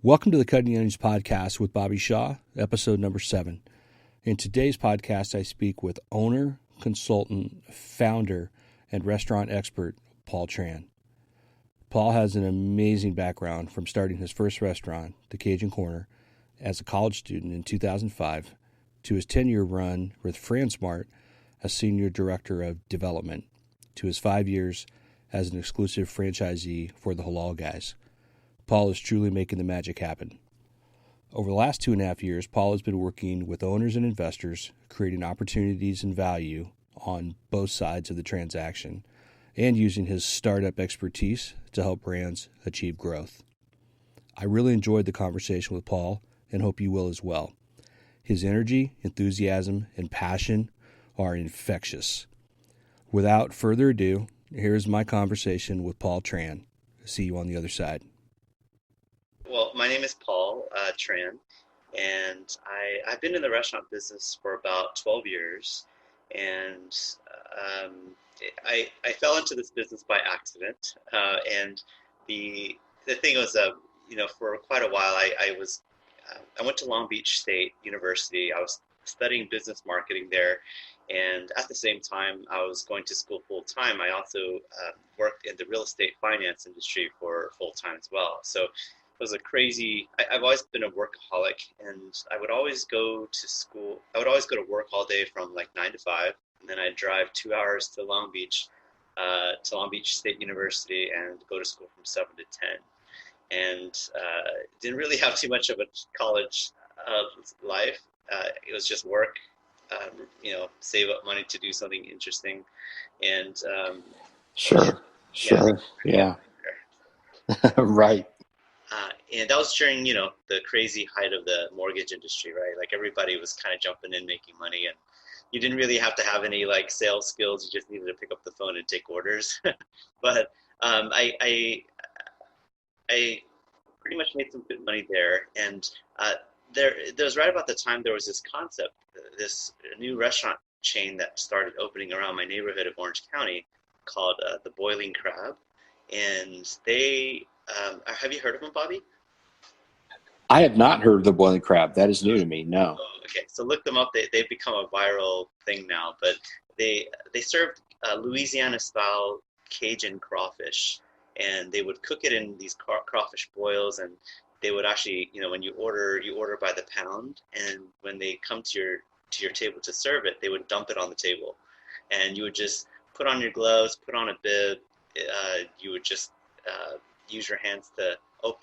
Welcome to the Cutting Onions Podcast with Bobby Shaw, episode number 7. In today's podcast, I speak with owner, consultant, founder, and restaurant expert, Paul Tran. Paul has an amazing background from starting his first restaurant, the Cajun Corner, as a college student in 2005 to his 10-year run with Fransmart as Senior Director of Development to his 5 years as an exclusive franchisee for the Halal Guys. Paul is truly making the magic happen. Over the last 2.5 years, Paul has been working with owners and investors, creating opportunities and value on both sides of the transaction, and using his startup expertise to help brands achieve growth. I really enjoyed the conversation with Paul and hope you will as well. His energy, enthusiasm, and passion are infectious. Without further ado, here's my conversation with Paul Tran. See you on the other side. Well, my name is Paul Tran, and I've been in the restaurant business for about 12 years, and I fell into this business by accident, and the thing was, for quite a while, I went to Long Beach State University. I was studying business marketing there, and at the same time I was going to school full-time. I also worked in the real estate finance industry for full-time as well. So it was a crazy, I've always been a workaholic, and I would always go to school. I would always go to work all day from like 9 to 5, and then I'd drive 2 hours to Long Beach State University and go to school from 7 to 10. And didn't really have too much of a college life. It was just work, save up money to do something interesting. And Sure. Yeah. Right. And that was during, the crazy height of the mortgage industry, right? Like everybody was kind of jumping in, making money, and you didn't really have to have any like sales skills. You just needed to pick up the phone and take orders. But I pretty much made some good money there. And there was right about the time there was this concept, this new restaurant chain that started opening around my neighborhood of Orange County called the Boiling Crab. And they, have you heard of them, Bobby? I have not heard of the Boiling Crab. That is new to me. No. Oh, okay, so look them up. They've become a viral thing now. But they served Louisiana-style Cajun crawfish, and they would cook it in these crawfish boils, and they would actually, when you order by the pound, and when they come to your table to serve it, they would dump it on the table, and you would just put on your gloves, put on a bib. You would just use your hands to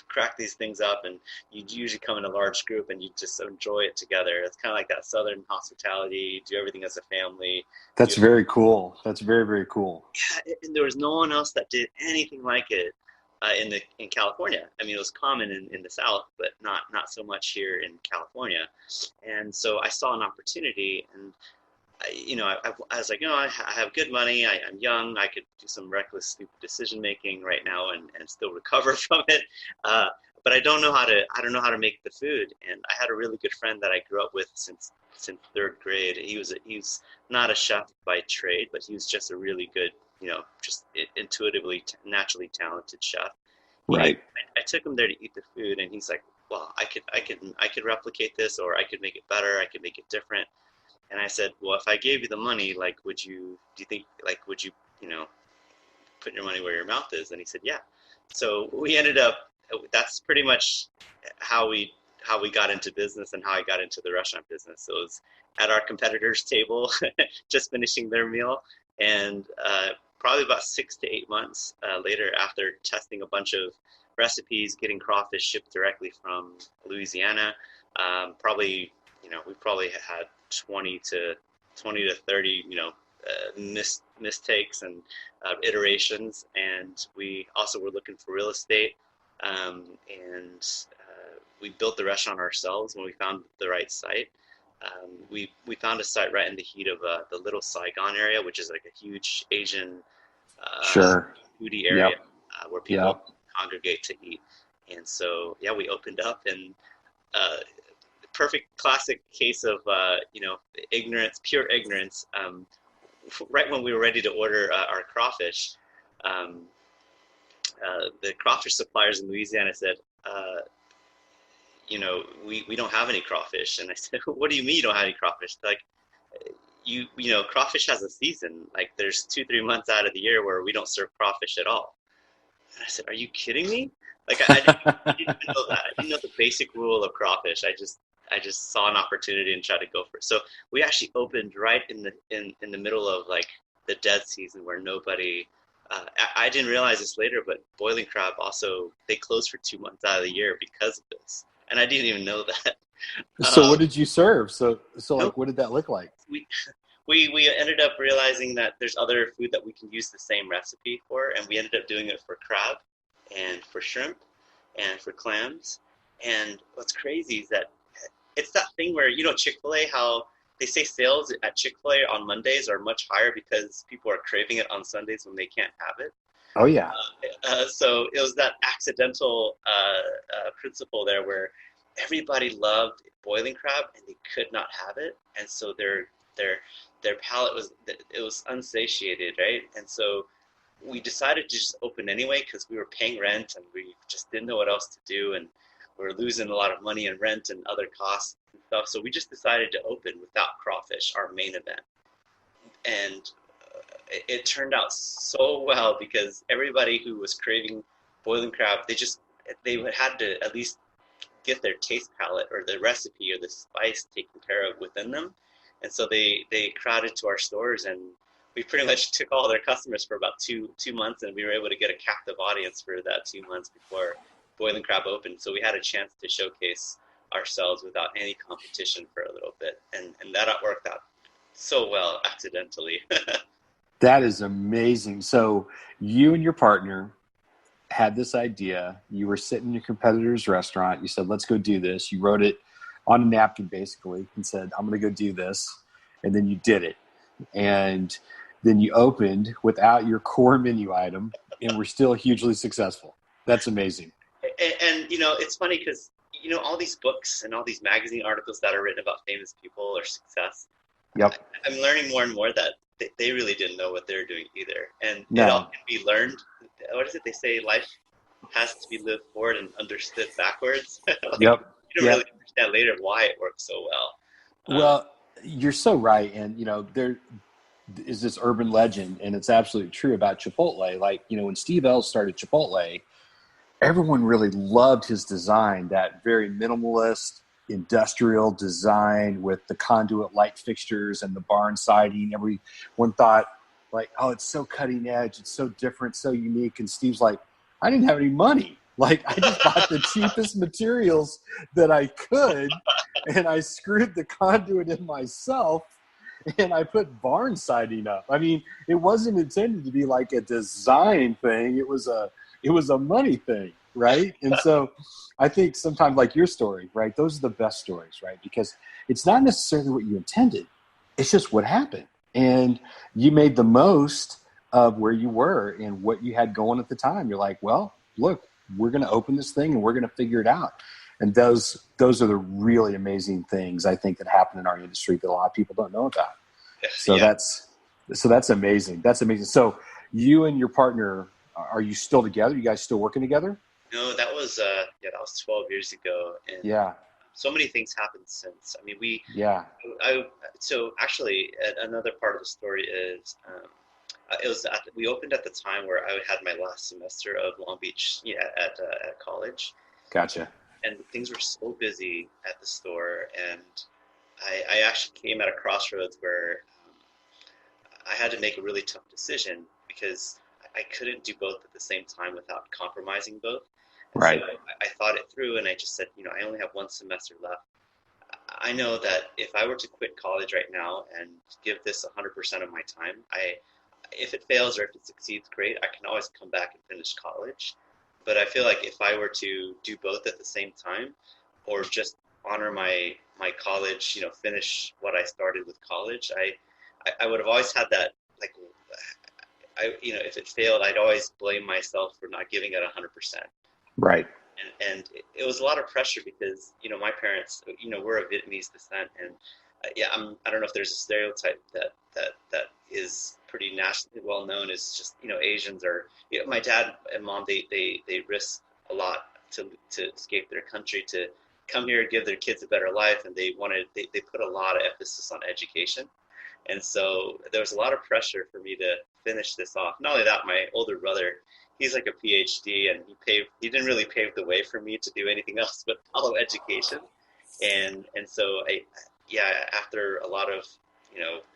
crack these things up, and you'd usually come in a large group and you just enjoy it together. It's kind of like that Southern hospitality, do everything as a family. That's very cool. That's very, very cool. Yeah, and there was no one else that did anything like it in California. I mean, it was common in the South, but not so much here in California. And so I saw an opportunity, and I was like, I have good money. I'm young. I could do some reckless, stupid decision making right now and still recover from it. But I don't know how to make the food. And I had a really good friend that I grew up with since 3rd grade. He's not a chef by trade, but he was just a really good, just intuitively, naturally talented chef. Right. I took him there to eat the food, and he's like, well, I could replicate this, or I could make it better. I could make it different. And I said, well, if I gave you the money, would you put your money where your mouth is? And he said, yeah. So we ended up, that's pretty much how we got into business and how I got into the restaurant business. It was at our competitor's table, just finishing their meal. And probably about 6 to 8 months later, after testing a bunch of recipes, getting crawfish shipped directly from Louisiana, we probably had 20 to 30, mistakes and iterations. And we also were looking for real estate. And we built the restaurant ourselves when we found the right site. We found a site right in the heat of the Little Saigon area, which is like a huge Asian foodie area. Yep. Where people congregate to eat. And so, we opened up, and perfect classic case of ignorance, pure ignorance. Right when we were ready to order our crawfish, the crawfish suppliers in Louisiana said, we don't have any crawfish. And I said, what do you mean you don't have any crawfish? They're like, crawfish has a season. Like there's 2-3 months out of the year where we don't serve crawfish at all. And I said, are you kidding me? Like I didn't even know that. I didn't know the basic rule of crawfish. I just saw an opportunity and tried to go for it. So we actually opened right in the middle of like the dead season where nobody. I didn't realize this later, but boiling crab also, they close for 2 months out of the year because of this, and I didn't even know that. So what did you serve? So Nope. what did that look like? We ended up realizing that there's other food that we can use the same recipe for, and we ended up doing it for crab and for shrimp and for clams. And what's crazy is that it's that thing where, Chick-fil-A, how they say sales at Chick-fil-A on Mondays are much higher because people are craving it on Sundays when they can't have it. Oh, yeah. So it was that accidental principle there where everybody loved boiling crab and they could not have it. And so their palate was unsatiated, right? And so we decided to just open anyway because we were paying rent and we just didn't know what else to do, and we were losing a lot of money in rent and other costs and stuff. So we just decided to open without crawfish, our main event. And it turned out so well because everybody who was craving boiling crab, they had to at least get their taste palette or the recipe or the spice taken care of within them. And so they crowded to our stores, and we pretty much took all their customers for about two months, and we were able to get a captive audience for that 2 months before boiling crab opened. So we had a chance to showcase ourselves without any competition for a little bit, and that worked out so well accidentally. That is amazing. So you and your partner had this idea. You were sitting in your competitor's restaurant. You said, let's go do this. You wrote it on a napkin basically and said, I'm going to go do this. And then you did it. And then you opened without your core menu item and were still hugely successful. That's amazing. And it's funny because, all these books and all these magazine articles that are written about famous people or success. Yep. I'm learning more and more that they really didn't know what they're doing either. And No. It all can be learned. What is it? They say life has to be lived forward and understood backwards. Yep. You don't really understand later why it works so well. Well, you're so right. And, there is this urban legend, and it's absolutely true about Chipotle. Like, when Steve Ells started Chipotle, everyone really loved his design, that very minimalist, industrial design with the conduit light fixtures and the barn siding. Everyone thought, like, oh, it's so cutting edge, it's so different, so unique. And Steve's like, I didn't have any money. Like, I just bought the cheapest materials that I could, and I screwed the conduit in myself, and I put barn siding up. I mean, it wasn't intended to be like a design thing. It was a money thing, right? And so I think sometimes, like your story, right, those are the best stories, right? Because it's not necessarily what you intended. It's just what happened. And you made the most of where you were and what you had going at the time. You're like, well, look, we're going to open this thing and we're going to figure it out. And those are the really amazing things, I think, that happen in our industry that a lot of people don't know about. So that's amazing. That's amazing. So you and your partner, are you still together? You guys still working together? No, that was 12 years ago, and so many things happened since. I mean, so actually, another part of the story is we opened at the time where I had my last semester of Long Beach at college. Gotcha. And things were so busy at the store, and I actually came at a crossroads where I had to make a really tough decision because I couldn't do both at the same time without compromising both. And right. So I thought it through, and I just said, I only have one semester left. I know that if I were to quit college right now and give this 100% of my time, if it fails or if it succeeds, great. I can always come back and finish college. But I feel like if I were to do both at the same time, or just honor my college, finish what I started with college, I would have always had that, like, if it failed, I'd always blame myself for not giving it 100%. Right. And it was a lot of pressure because, my parents, we're of Vietnamese descent, and I don't know if there's a stereotype that is pretty nationally well known as just, Asians are, my dad and mom, they risk a lot to escape their country to come here, give their kids a better life, and they put a lot of emphasis on education. And so there was a lot of pressure for me to finish this off. Not only that, my older brother, he's like a PhD, and he didn't really pave the way for me to do anything else but follow education. And so after a lot of,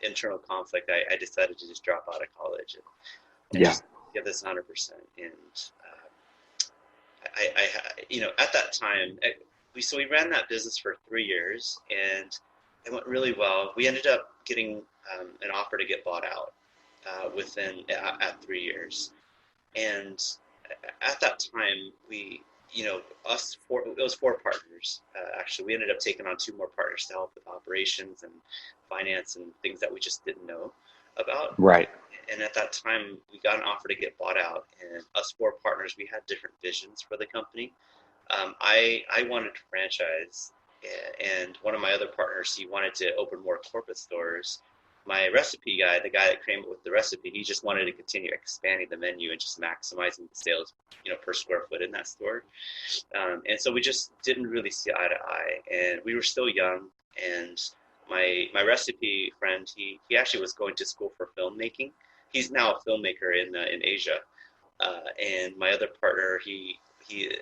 internal conflict, I decided to just drop out of college and just give this 100%. And at that time, we ran that business for 3 years, and it went really well. We ended up getting an offer to get bought out at 3 years. And at that time, it was 4 partners. Actually, we ended up taking on 2 more partners to help with operations and finance and things that we just didn't know about. Right. And at that time, we got an offer to get bought out. And us 4 partners, we had different visions for the company. I wanted to franchise, and one of my other partners, he wanted to open more corporate stores. My recipe guy, the guy that came up with the recipe, he just wanted to continue expanding the menu and just maximizing the sales, per square foot in that store. And so we just didn't really see eye to eye, and we were still young. And my recipe friend, he actually was going to school for filmmaking. He's now a filmmaker in Asia. And my other partner, he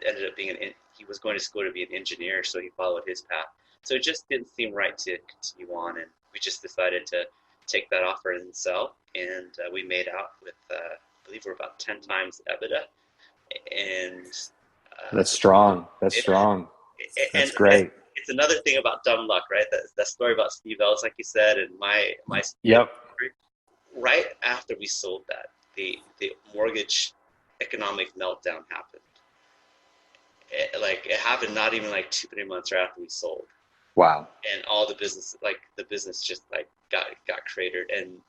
ended up he was going to school to be an engineer, so he followed his path. So it just didn't seem right to continue on, and we just decided to take that offer and sell. And we made out with, I believe we're about 10 times EBITDA. And that's strong. That's great. It's another thing about dumb luck, right? That story about Steve Ellis, like you said, and my Yep. Right after we sold that, the mortgage economic meltdown happened. It happened not even like 2-3 months after we sold. Wow. And all the business just got cratered. And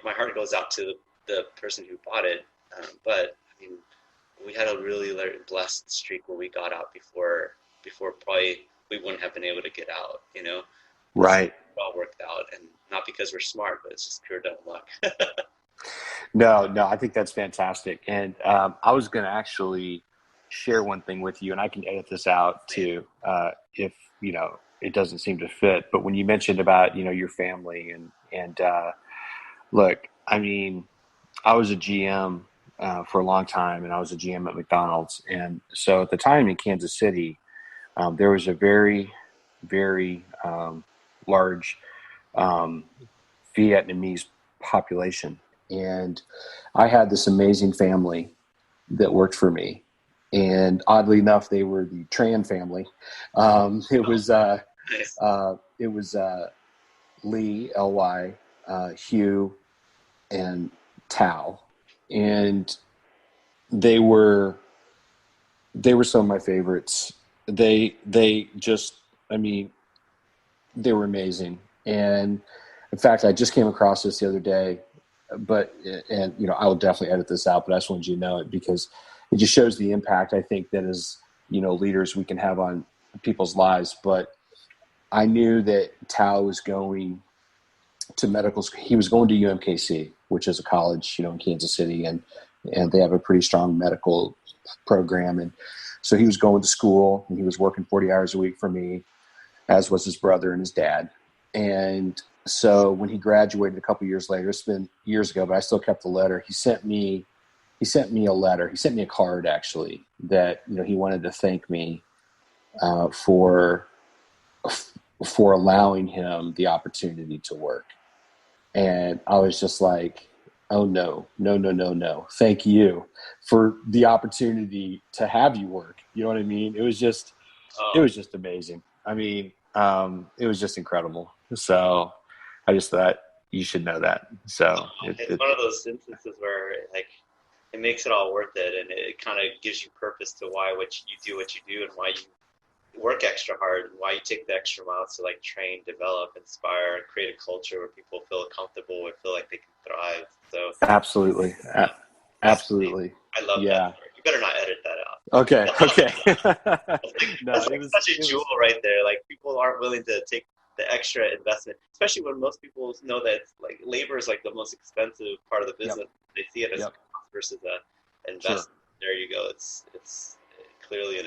my heart goes out to the person who bought it. But I mean, we had a really blessed streak where we got out before probably we wouldn't have been able to get out. Right. It all worked out, and not because we're smart, but it's just pure dumb luck. No, I think that's fantastic. And I was going to actually share one thing with you, and I can edit this out too, if, it doesn't seem to fit. But when you mentioned about, your family and look, I mean, I was a GM for a long time, and I was a GM at McDonald's. And so at the time in Kansas City, there was a very, very large Vietnamese population. And I had this amazing family that worked for me. And oddly enough, they were the Tran family. It was Lee, L-Y, Hugh, and Tao. And they were some of my favorites. They just, I mean, they were amazing. And in fact, I just came across this the other day, and I will definitely edit this out, but I just wanted you to know it because it just shows the impact I think that as, leaders we can have on people's lives. But I knew that Tao was going to medical school. He was going to UMKC, which is a college, in Kansas City, and they have a pretty strong medical program. And so he was going to school, and he was working 40 hours a week for me, as was his brother and his dad. And so when he graduated a couple years later, it's been years ago, but I still kept the letter. He sent me a letter. He sent me a card, actually, that, he wanted to thank me for allowing him the opportunity to work. And I was just like, oh, no. Thank you for the opportunity to have you work. You know what I mean? It was just amazing. I mean, it was just incredible. So I just thought you should know that. So it's one of those instances where it makes it all worth it, and it kind of gives you purpose to why you do, and why you work extra hard, and why you take the extra miles to train, develop, inspire, and create a culture where people feel comfortable and feel like they can thrive. So absolutely. I love that. You better not edit that out. Okay. That's such a jewel right there. People aren't willing to take the extra investment, especially when most people know that labor is the most expensive part of the business. Yep. They see it as a cost versus an investment. Sure. There you go. It's clearly an